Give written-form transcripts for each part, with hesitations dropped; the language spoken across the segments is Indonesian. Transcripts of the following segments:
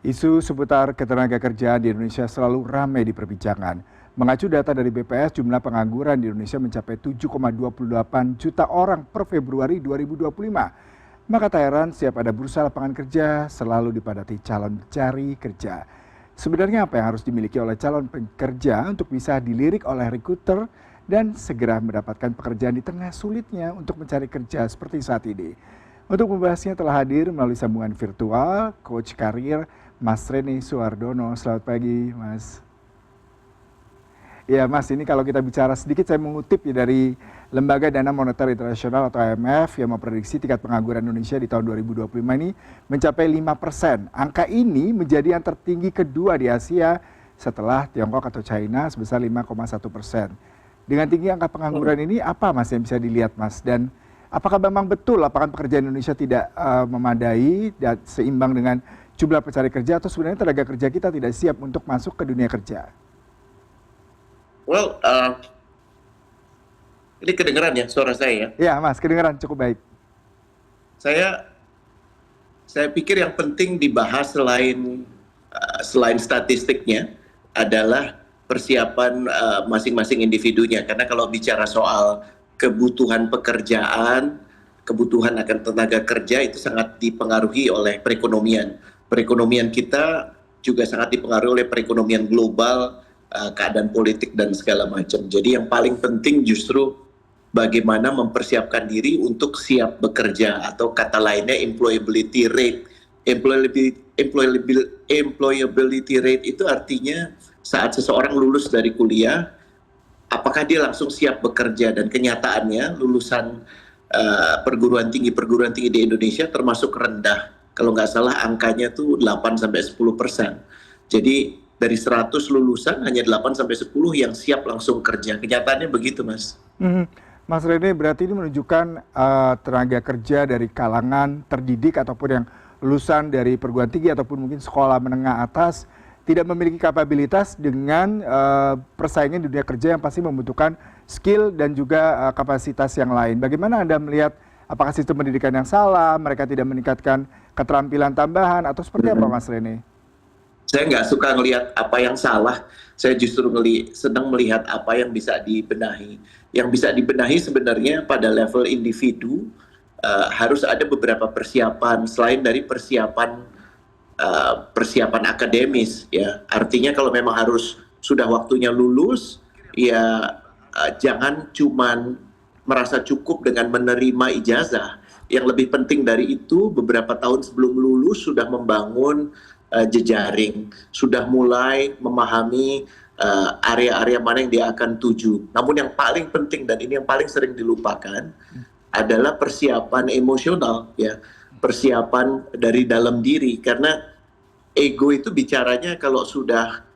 Isu seputar ketenagakerjaan di Indonesia selalu ramai diperbincangkan. Mengacu data dari BPS, jumlah pengangguran di Indonesia mencapai 7,28 juta orang per Februari 2025. Maka tak heran setiap ada bursa lapangan kerja selalu dipadati calon pencari kerja. Sebenarnya apa yang harus dimiliki oleh calon pekerja untuk bisa dilirik oleh recruiter dan segera mendapatkan pekerjaan di tengah sulitnya untuk mencari kerja seperti saat ini? Untuk membahasnya telah hadir melalui sambungan virtual Coach Karir Mas Reni Suardono. Selamat pagi, Mas. Ya, Mas, ini kalau kita bicara sedikit, saya mengutip ya dari Lembaga Dana Moneter Internasional atau IMF yang memprediksi tingkat pengangguran Indonesia di tahun 2025 ini mencapai 5%. Angka ini menjadi yang tertinggi kedua di Asia setelah Tiongkok atau China sebesar 5,1%. Dengan tinggi angka pengangguran ini, apa Mas yang bisa dilihat, Mas? Dan apakah memang betul lapangan pekerjaan Indonesia tidak memadai dan seimbang dengan jumlah pencari kerja, atau sebenarnya tenaga kerja kita tidak siap untuk masuk ke dunia kerja? Well, ini kedengeran ya suara saya ya? Ya, Mas, kedengeran cukup baik. Saya pikir yang penting dibahas selain statistiknya adalah persiapan masing-masing individunya. Karena kalau bicara soal kebutuhan pekerjaan, kebutuhan akan tenaga kerja itu sangat dipengaruhi oleh perekonomian. Perekonomian kita juga sangat dipengaruhi oleh perekonomian global, keadaan politik dan segala macam. Jadi yang paling penting justru bagaimana mempersiapkan diri untuk siap bekerja, atau kata lainnya employability rate. Employability rate itu artinya saat seseorang lulus dari kuliah, apakah dia langsung siap bekerja, dan kenyataannya lulusan perguruan tinggi di Indonesia termasuk rendah. Kalau nggak salah angkanya tuh 8-10%. Jadi dari 100 lulusan hanya 8-10 yang siap langsung kerja. Kenyataannya begitu, Mas. Mas Rene, berarti ini menunjukkan tenaga kerja dari kalangan terdidik ataupun yang lulusan dari perguruan tinggi ataupun mungkin sekolah menengah atas tidak memiliki kapabilitas dengan persaingan dunia kerja yang pasti membutuhkan skill dan juga kapasitas yang lain. Bagaimana Anda melihat apakah sistem pendidikan yang salah, mereka tidak meningkatkan keterampilan tambahan, atau seperti apa, Mas Rene? Saya nggak suka ngelihat apa yang salah, saya justru sedang melihat apa yang bisa dibenahi. Yang bisa dibenahi sebenarnya pada level individu, harus ada beberapa persiapan selain dari persiapan akademis, ya. Artinya kalau memang harus sudah waktunya lulus, ya jangan cuman merasa cukup dengan menerima ijazah. Yang lebih penting dari itu, beberapa tahun sebelum lulus sudah membangun jejaring, sudah mulai memahami area-area mana yang dia akan tuju. Namun yang paling penting, dan ini yang paling sering dilupakan, adalah persiapan emosional, ya, persiapan dari dalam diri. Karena ego itu bicaranya kalau sudah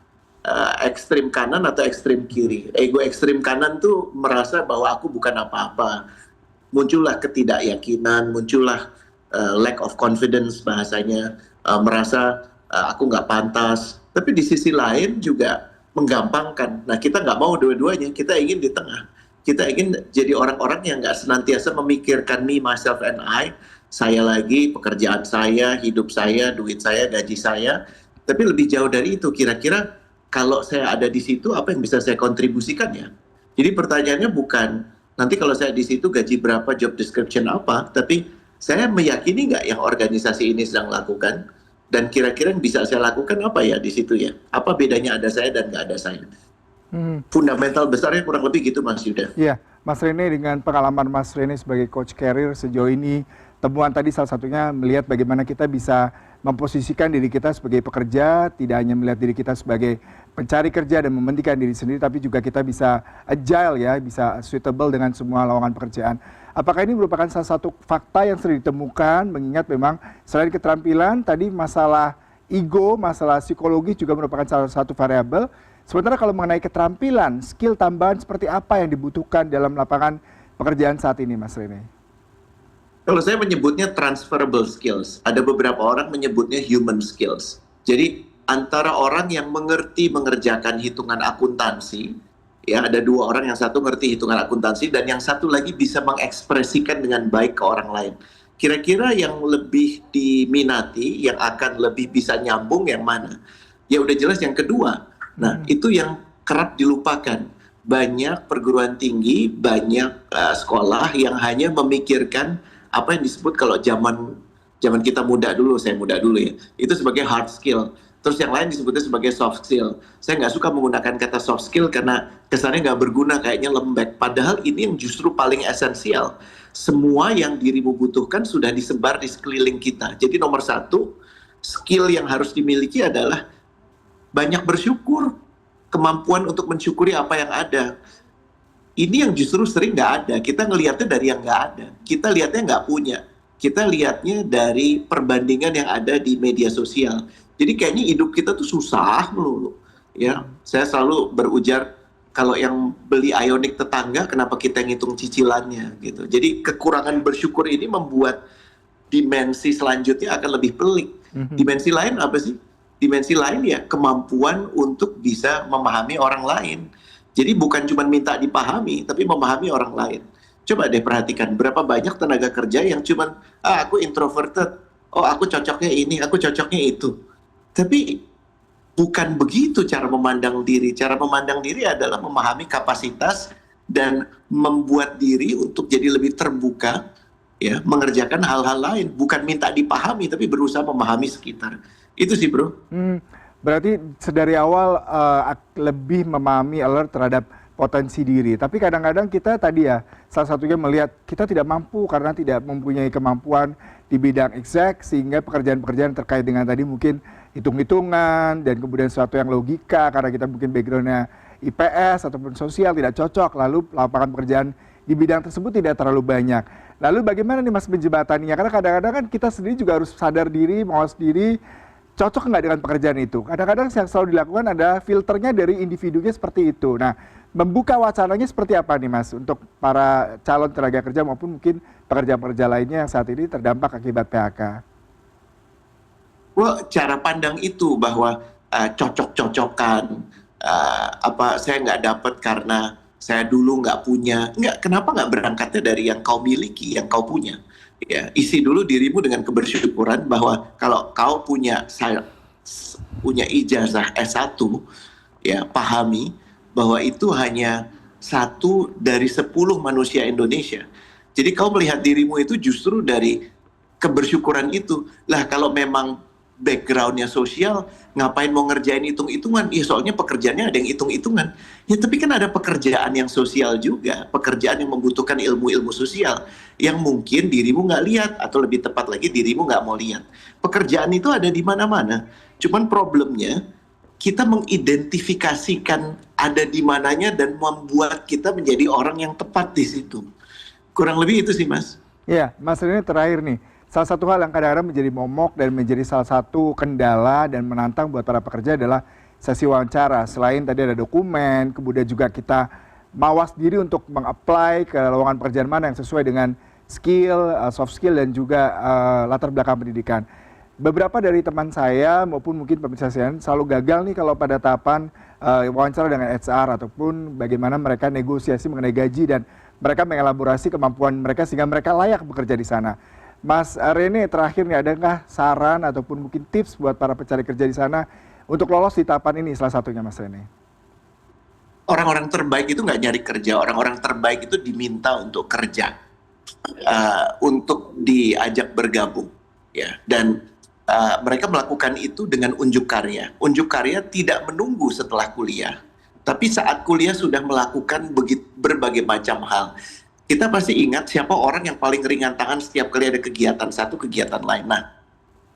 ekstrim kanan atau ekstrim kiri. Ego ekstrim kanan tuh merasa bahwa aku bukan apa-apa. Muncullah ketidakyakinan, muncullah lack of confidence bahasanya, merasa aku nggak pantas. Tapi di sisi lain juga menggampangkan. Nah, kita nggak mau dua-duanya, kita ingin di tengah. Kita ingin jadi orang-orang yang nggak senantiasa memikirkan me, myself, and I, saya lagi, pekerjaan saya, hidup saya, duit saya, gaji saya. Tapi lebih jauh dari itu, kira-kira kalau saya ada di situ, apa yang bisa saya kontribusikan ya? Jadi pertanyaannya bukan, nanti kalau saya di situ gaji berapa, job description apa, tapi saya meyakini nggak yang organisasi ini sedang lakukan, dan kira-kira yang bisa saya lakukan apa ya di situ ya? Apa bedanya ada saya dan nggak ada saya? Fundamental besarnya kurang lebih gitu, Mas Yuda. Iya, Mas Rene, dengan pengalaman Mas Rene sebagai coach career sejauh ini, temuan tadi salah satunya melihat bagaimana kita bisa memposisikan diri kita sebagai pekerja, tidak hanya melihat diri kita sebagai pencari kerja dan mementingkan diri sendiri, tapi juga kita bisa agile ya, bisa suitable dengan semua lowongan pekerjaan. Apakah ini merupakan salah satu fakta yang sering ditemukan, mengingat memang selain keterampilan, tadi masalah ego, masalah psikologi juga merupakan salah satu variabel. Sementara kalau mengenai keterampilan, skill tambahan seperti apa yang dibutuhkan dalam lapangan pekerjaan saat ini, Mas Rene? Kalau saya menyebutnya transferable skills, ada beberapa orang menyebutnya human skills. Jadi antara orang yang mengerti mengerjakan hitungan akuntansi, ya ada dua orang, yang satu ngerti hitungan akuntansi dan yang satu lagi bisa mengekspresikan dengan baik ke orang lain. kira-kira yang lebih diminati, yang akan lebih bisa nyambung yang mana? Ya udah jelas yang kedua. Nah, itu yang kerap dilupakan. Banyak perguruan tinggi, banyak sekolah yang hanya memikirkan apa yang disebut kalau zaman kita muda dulu, saya muda dulu ya, itu sebagai hard skill. Terus yang lain disebutnya sebagai soft skill. Saya nggak suka menggunakan kata soft skill karena kesannya nggak berguna, kayaknya lembek. Padahal ini yang justru paling esensial. Semua yang dirimu butuhkan sudah disebar di sekeliling kita. Jadi nomor satu, skill yang harus dimiliki adalah banyak bersyukur. Kemampuan untuk mensyukuri apa yang ada. Ini yang justru sering nggak ada. Kita ngelihatnya dari yang nggak ada. Kita lihatnya nggak punya. Kita lihatnya dari perbandingan yang ada di media sosial. Jadi kayaknya hidup kita tuh susah melulu. Ya, saya selalu berujar kalau yang beli Ioniq tetangga, kenapa kita ngitung cicilannya gitu. Jadi kekurangan bersyukur ini membuat dimensi selanjutnya akan lebih pelik. Dimensi lain apa sih? Dimensi lain ya kemampuan untuk bisa memahami orang lain. Jadi bukan cuma minta dipahami, tapi memahami orang lain. Coba deh perhatikan berapa banyak tenaga kerja yang cuma aku introverted, oh aku cocoknya ini, aku cocoknya itu. Tapi bukan begitu cara memandang diri. Cara memandang diri adalah memahami kapasitas dan membuat diri untuk jadi lebih terbuka, ya, mengerjakan hal-hal lain. Bukan minta dipahami, tapi berusaha memahami sekitar. Itu sih, bro. Berarti sedari awal lebih memahami alert terhadap potensi diri. Tapi kadang-kadang kita tadi ya, salah satunya melihat kita tidak mampu karena tidak mempunyai kemampuan di bidang exact, sehingga pekerjaan-pekerjaan terkait dengan tadi mungkin hitung-hitungan dan kemudian sesuatu yang logika karena kita mungkin backgroundnya IPS ataupun sosial tidak cocok, lalu lapangan pekerjaan di bidang tersebut tidak terlalu banyak. Lalu bagaimana nih Mas menjembataninya? Karena kadang-kadang kan kita sendiri juga harus sadar diri, mawas diri, cocok nggak dengan pekerjaan itu. Kadang-kadang yang selalu dilakukan ada filternya dari individunya seperti itu. Nah, membuka wacananya seperti apa nih Mas untuk para calon tenaga kerja maupun mungkin pekerja-pekerja lainnya yang saat ini terdampak akibat PHK? Well, cara pandang itu bahwa cocok-cocokan, saya nggak dapat karena saya dulu nggak punya. Nggak, kenapa nggak berangkatnya dari yang kau miliki, yang kau punya? Ya, isi dulu dirimu dengan kebersyukuran bahwa kalau kau punya ijazah S1, ya pahami bahwa itu hanya 1 dari 10 manusia Indonesia. Jadi kau melihat dirimu itu justru dari kebersyukuran itu. Lah kalau memang backgroundnya sosial, ngapain mau ngerjain hitung-hitungan? Ya soalnya pekerjaannya ada yang hitung-hitungan. Ya tapi kan ada pekerjaan yang sosial juga, pekerjaan yang membutuhkan ilmu-ilmu sosial yang mungkin dirimu nggak lihat, atau lebih tepat lagi dirimu nggak mau lihat. Pekerjaan itu ada di mana-mana. Cuman problemnya kita mengidentifikasikan ada di mananya dan membuat kita menjadi orang yang tepat di situ. Kurang lebih itu sih, Mas. Iya, Mas ini terakhir nih. Salah satu hal yang kadang-kadang menjadi momok dan menjadi salah satu kendala dan menantang buat para pekerja adalah sesi wawancara. Selain tadi ada dokumen, kemudian juga kita mawas diri untuk meng-apply ke lowongan pekerjaan mana yang sesuai dengan skill, soft skill, dan juga latar belakang pendidikan. Beberapa dari teman saya maupun mungkin pemirsa CNN selalu gagal nih kalau pada tahapan wawancara dengan HR ataupun bagaimana mereka negosiasi mengenai gaji dan mereka mengelaborasi kemampuan mereka sehingga mereka layak bekerja di sana. Mas Rene, terakhir nih, adakah saran ataupun mungkin tips buat para pencari kerja di sana untuk lolos di tahapan ini, salah satunya Mas Rene? Orang-orang terbaik itu nggak nyari kerja, orang-orang terbaik itu diminta untuk kerja, untuk diajak bergabung, ya. Dan mereka melakukan itu dengan unjuk karya. Unjuk karya tidak menunggu setelah kuliah, tapi saat kuliah sudah melakukan berbagai macam hal. Kita pasti ingat siapa orang yang paling ringan tangan setiap kali ada kegiatan satu, kegiatan lain. Nah,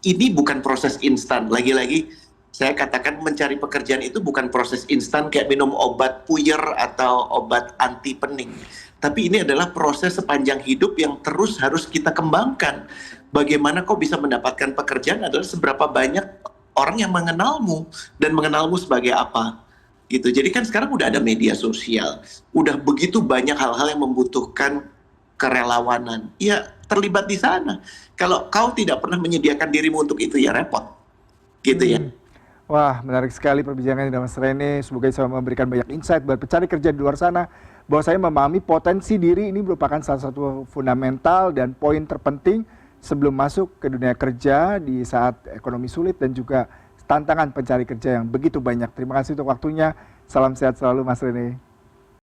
ini bukan proses instan. Lagi-lagi, saya katakan mencari pekerjaan itu bukan proses instan kayak minum obat puyer atau obat anti pening. Tapi ini adalah proses sepanjang hidup yang terus harus kita kembangkan. Bagaimana kau bisa mendapatkan pekerjaan adalah seberapa banyak orang yang mengenalmu dan mengenalmu sebagai apa. Gitu. Jadi kan sekarang udah ada media sosial, udah begitu banyak hal-hal yang membutuhkan kerelawanan. Ya terlibat di sana. Kalau kau tidak pernah menyediakan dirimu untuk itu, ya repot. Gitu ya. Wah, menarik sekali perbincangan dengan Mas Rene. Semoga bisa memberikan banyak insight buat pencari kerja di luar sana. Bahwa saya memahami potensi diri ini merupakan salah satu fundamental dan poin terpenting sebelum masuk ke dunia kerja di saat ekonomi sulit dan juga tantangan pencari kerja yang begitu banyak. Terima kasih untuk waktunya. Salam sehat selalu Mas Rene.